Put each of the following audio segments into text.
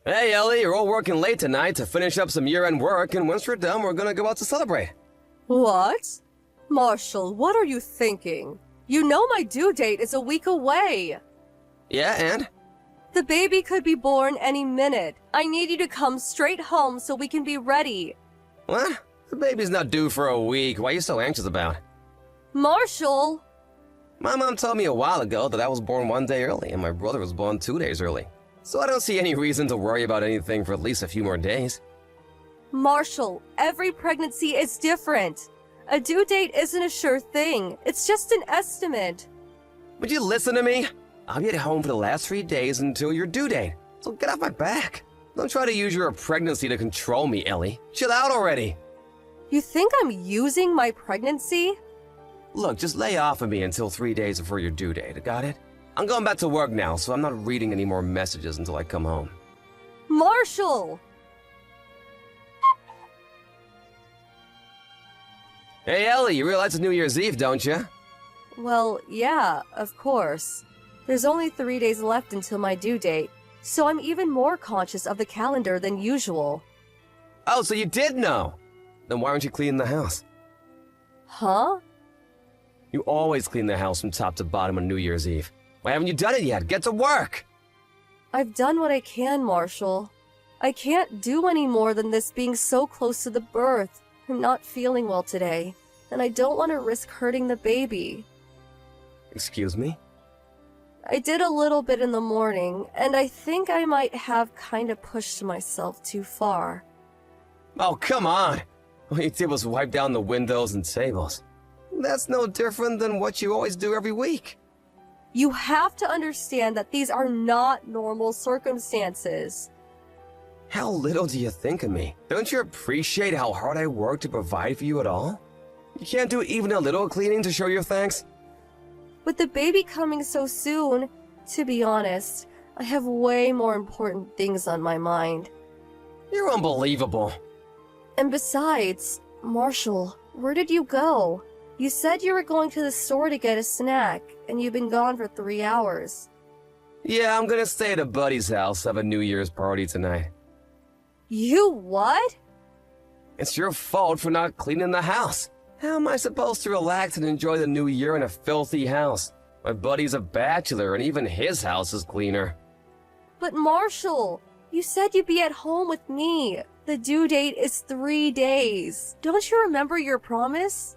Hey, Ellie, you're all working late tonight to finish up some year-end work, and once we're done, we're gonna go out to celebrate. What? Marshall, what are you thinking? You know my due date is a week away. Yeah, and? The baby could be born any minute. I need you to come straight home so we can be ready. What? The baby's not due for a week. Why are you so anxious about? Marshall! My mom told me a while ago that I was born 1 day early, and my brother was born 2 days early. So I don't see any reason to worry about anything for at least a few more days. Marshall, every pregnancy is different. A due date isn't a sure thing. It's just an estimate. Would you listen to me? I'll be at home for the last 3 days until your due date. So get off my back. Don't try to use your pregnancy to control me, Ellie. Chill out already. You think I'm using my pregnancy? Look, just lay off of me until 3 days before your due date, got it? I'm going back to work now, so I'm not reading any more messages until I come home. Marshall! Hey, Ellie, you realize it's New Year's Eve, don't you? Well, yeah, of course. There's only 3 days left until my due date, so I'm even more conscious of the calendar than usual. Oh, so you did know? Then why aren't you cleaning the house? Huh? You always clean the house from top to bottom on New Year's Eve. Why haven't you done it yet? Get to work! I've done what I can, Marshall. I can't do any more than this being so close to the birth. I'm not feeling well today, and I don't want to risk hurting the baby. Excuse me? I did a little bit in the morning, and I think I might have kind of pushed myself too far. Oh, come on! All you did was wipe down the windows and tables. That's no different than what you always do every week. You have to understand that these are not normal circumstances. How little do you think of me? Don't you appreciate how hard I work to provide for you at all? You can't do even a little cleaning to show your thanks? With the baby coming so soon, to be honest, I have way more important things on my mind. You're unbelievable. And besides, Marshall, where did you go? You said you were going to the store to get a snack, and you've been gone for 3 hours. Yeah, I'm gonna stay at a buddy's house, have a New Year's party tonight. You what? It's your fault for not cleaning the house. How am I supposed to relax and enjoy the new year in a filthy house? My buddy's a bachelor, and even his house is cleaner. But Marshall, you said you'd be at home with me. The due date is 3 days. Don't you remember your promise?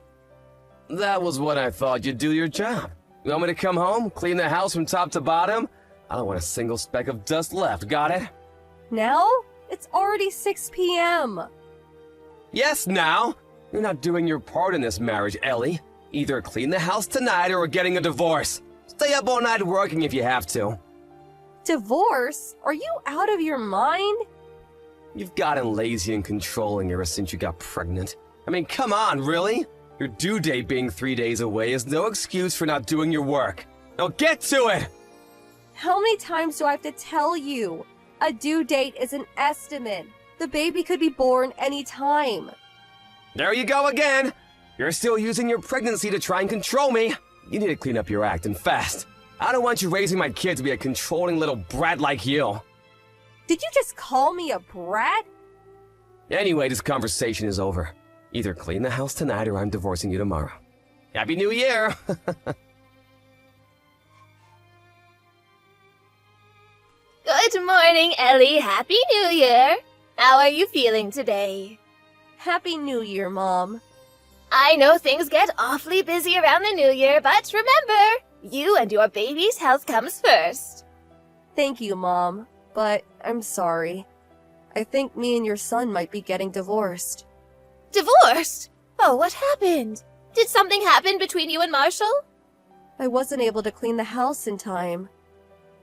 That was what I thought. You'd do your job. You want me to come home, clean the house from top to bottom? I don't want a single speck of dust left, got it? Now? It's already 6 p.m. Yes, now! You're not doing your part in this marriage, Ellie. Either clean the house tonight or we're getting a divorce. Stay up all night working if you have to. Divorce? Are you out of your mind? You've gotten lazy and controlling ever since you got pregnant. I mean, come on, really? Your due date being 3 days away is no excuse for not doing your work. Now get to it! How many times do I have to tell you? A due date is an estimate. The baby could be born any time. There you go again! You're still using your pregnancy to try and control me. You need to clean up your act and fast. I don't want you raising my kid to be a controlling little brat like you. Did you just call me a brat? Anyway, this conversation is over. Either clean the house tonight or I'm divorcing you tomorrow. Happy New Year! Good morning, Ellie. Happy New Year. How are you feeling today? Happy New Year, Mom. I know things get awfully busy around the New Year, but remember, you and your baby's health comes first. Thank you, Mom, but I'm sorry. I think me and your son might be getting divorced. Divorced? Oh, what happened? Did something happen between you and Marshall? I wasn't able to clean the house in time.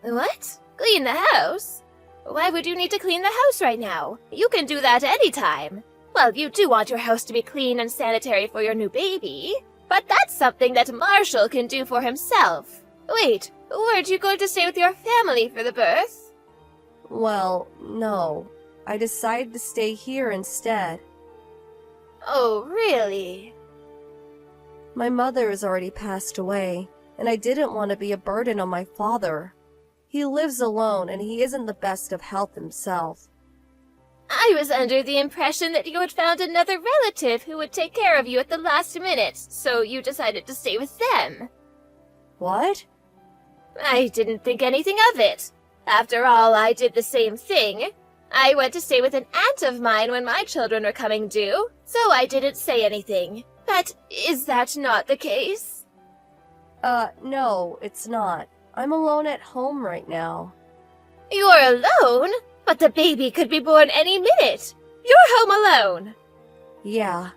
What? Clean the house? Why would you need to clean the house right now? You can do that anytime. Well, you do want your house to be clean and sanitary for your new baby, but that's something that Marshall can do for himself. Wait, weren't you going to stay with your family for the birth? Well, no. I decided to stay here instead. Oh, really? My mother has already passed away, and I didn't want to be a burden on my father. He lives alone and he isn't the best of health himself. I was under the impression that you had found another relative who would take care of you at the last minute, so you decided to stay with them. What? I didn't think anything of it. After all, I did the same thing. I went to stay with an aunt of mine when my children were coming due, so I didn't say anything. But is that not the case? No, it's not. I'm alone at home right now. You're alone? But the baby could be born any minute. You're home alone. Yeah,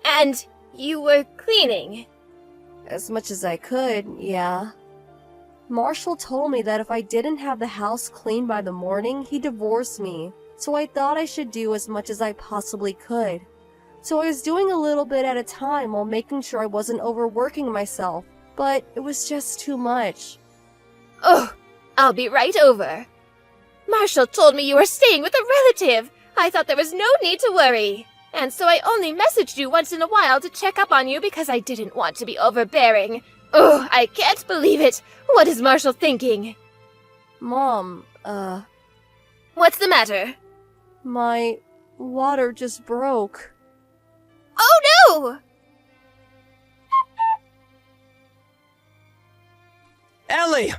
And you were cleaning. as much as I could, yeah. Marshall told me that if I didn't have the house clean by the morning, he'd divorce me, so I thought I should do as much as I possibly could. So I was doing a little bit at a time while making sure I wasn't overworking myself, but it was just too much. Oh, I'll be right over. Marshall told me you were staying with a relative. I thought there was no need to worry. And so I only messaged you once in a while to check up on you because I didn't want to be overbearing. Oh, I can't believe it. What is Marshall thinking? Mom, What's the matter? my water just broke. Oh no! Ellie!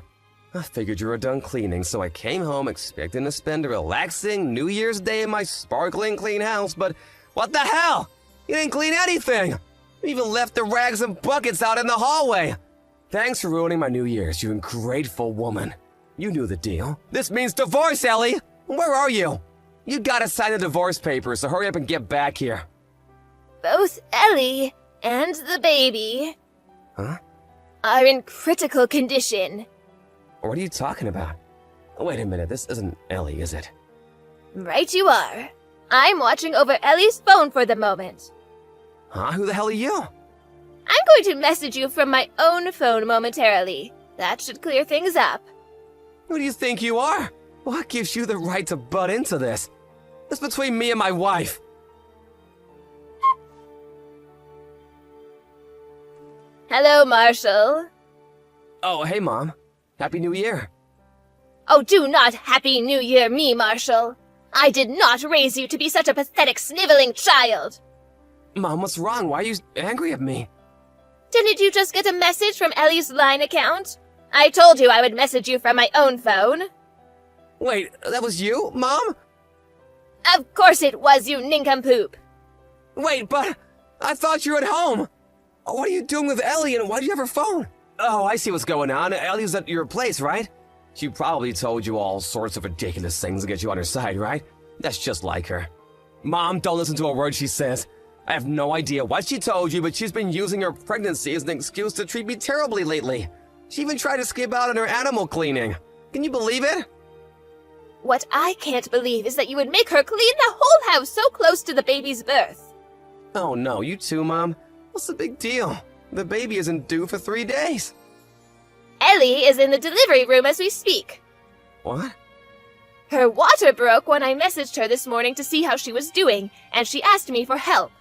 I figured you were done cleaning, so I came home expecting to spend a relaxing New Year's Day in my sparkling clean house, but what the hell? You didn't clean anything! You even left the rags and buckets out in the hallway! Thanks for ruining my New Year's, you ungrateful woman. You knew the deal. This means divorce, Ellie! Where are you? You gotta sign the divorce papers, so hurry up and get back here. Both Ellie and the baby Huh? are in critical condition. What are you talking about? Wait a minute, this isn't Ellie, is it? Right you are. I'm watching over Ellie's phone for the moment. Huh? Who the hell are you? I'm going to message you from my own phone momentarily. That should clear things up. Who do you think you are? What gives you the right to butt into this? It's between me and my wife. Hello, Marshall. Oh, hey, Mom. Happy New Year. Oh, do not Happy New Year me, Marshall. I did not raise you to be such a pathetic, sniveling child. Mom, what's wrong? Why are you angry at me? Didn't you just get a message from Ellie's Line account? I told you I would message you from my own phone. Wait, that was you, Mom? Of course it was, you nincompoop. Wait, but I thought you were at home. What are you doing with Ellie and why do you have her phone? Oh, I see what's going on. Ellie's at your place, right? She probably told you all sorts of ridiculous things to get you on her side, right? That's just like her. Mom, don't listen to a word she says. I have no idea what she told you, but she's been using her pregnancy as an excuse to treat me terribly lately. She even tried to skip out on her animal cleaning. Can you believe it? What I can't believe is that you would make her clean the whole house so close to the baby's birth. Oh no, you too, Mom. What's the big deal? The baby isn't due for 3 days. Ellie is in the delivery room as we speak. What? Her water broke when I messaged her this morning to see how she was doing, and she asked me for help.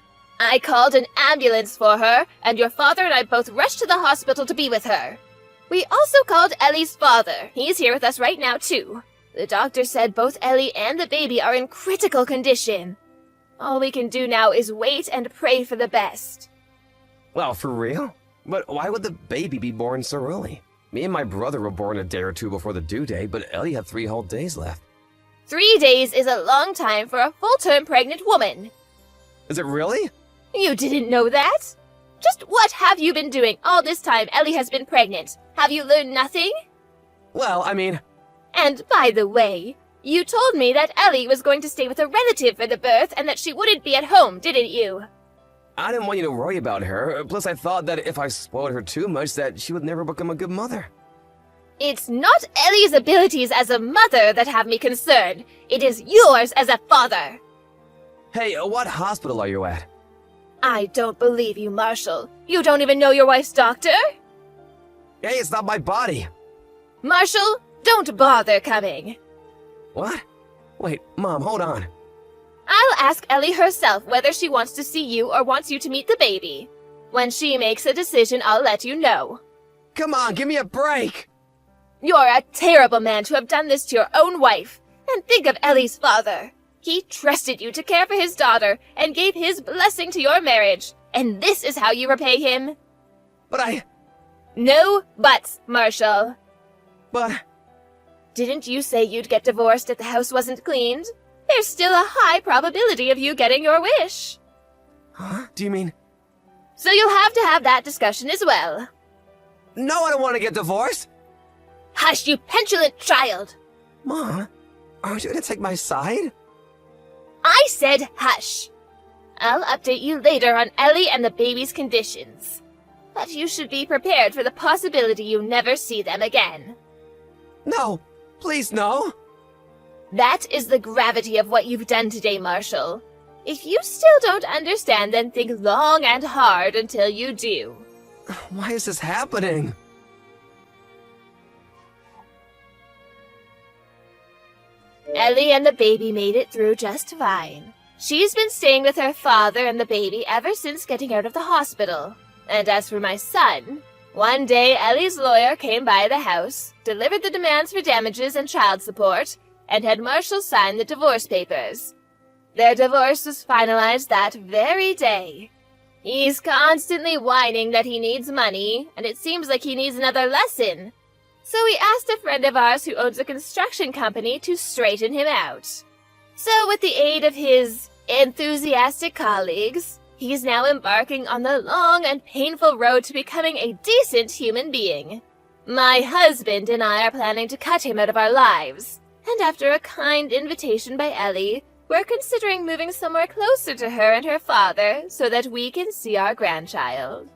I called an ambulance for her, and your father and I both rushed to the hospital to be with her. We also called Ellie's father. He's here with us right now, too. The doctor said both Ellie and the baby are in critical condition. All we can do now is wait and pray for the best. Well, for real? But why would the baby be born so early? Me and my brother were born a day or two before the due date, but Ellie had 3 whole days left. 3 days is a long time for a full-term pregnant woman. Is it really? You didn't know that? Just what have you been doing all this time Ellie has been pregnant? Have you learned nothing? Well, I mean... And by the way, you told me that Ellie was going to stay with a relative for the birth and that she wouldn't be at home, didn't you? I didn't want you to worry about her, plus I thought that if I spoiled her too much that she would never become a good mother. It's not Ellie's abilities as a mother that have me concerned. It is yours as a father. Hey, what hospital are you at? I don't believe you, Marshall. You don't even know your wife's doctor? Hey, it's not my body. Marshall, don't bother coming. What? Wait, Mom, hold on. I'll ask Ellie herself whether she wants to see you or wants you to meet the baby. When she makes a decision, I'll let you know. Come on, give me a break! You're a terrible man to have done this to your own wife. And think of Ellie's father. He trusted you to care for his daughter and gave his blessing to your marriage. And this is how you repay him? But No buts, Marshall. But... Didn't you say you'd get divorced if the house wasn't cleaned? There's still a high probability of you getting your wish. Huh? Do you mean... So you'll have to have that discussion as well. No, I don't want to get divorced! Hush, you petulant child! Mom, aren't you going to take my side? I said hush. I'll update you later on Ellie and the baby's conditions. But you should be prepared for the possibility you never see them again. No, please no. That is the gravity of what you've done today, Marshall. If you still don't understand, then think long and hard until you do. Why is this happening? Ellie and the baby made it through just fine. She's been staying with her father and the baby ever since getting out of the hospital. And as for my son, one day Ellie's lawyer came by the house, delivered the demands for damages and child support, and had Marshall sign the divorce papers. Their divorce was finalized that very day. He's constantly whining that he needs money, and it seems like he needs another lesson. So we asked a friend of ours who owns a construction company to straighten him out. So with the aid of his enthusiastic colleagues, he's now embarking on the long and painful road to becoming a decent human being. My husband and I are planning to cut him out of our lives, and after a kind invitation by Ellie, we're considering moving somewhere closer to her and her father so that we can see our grandchild.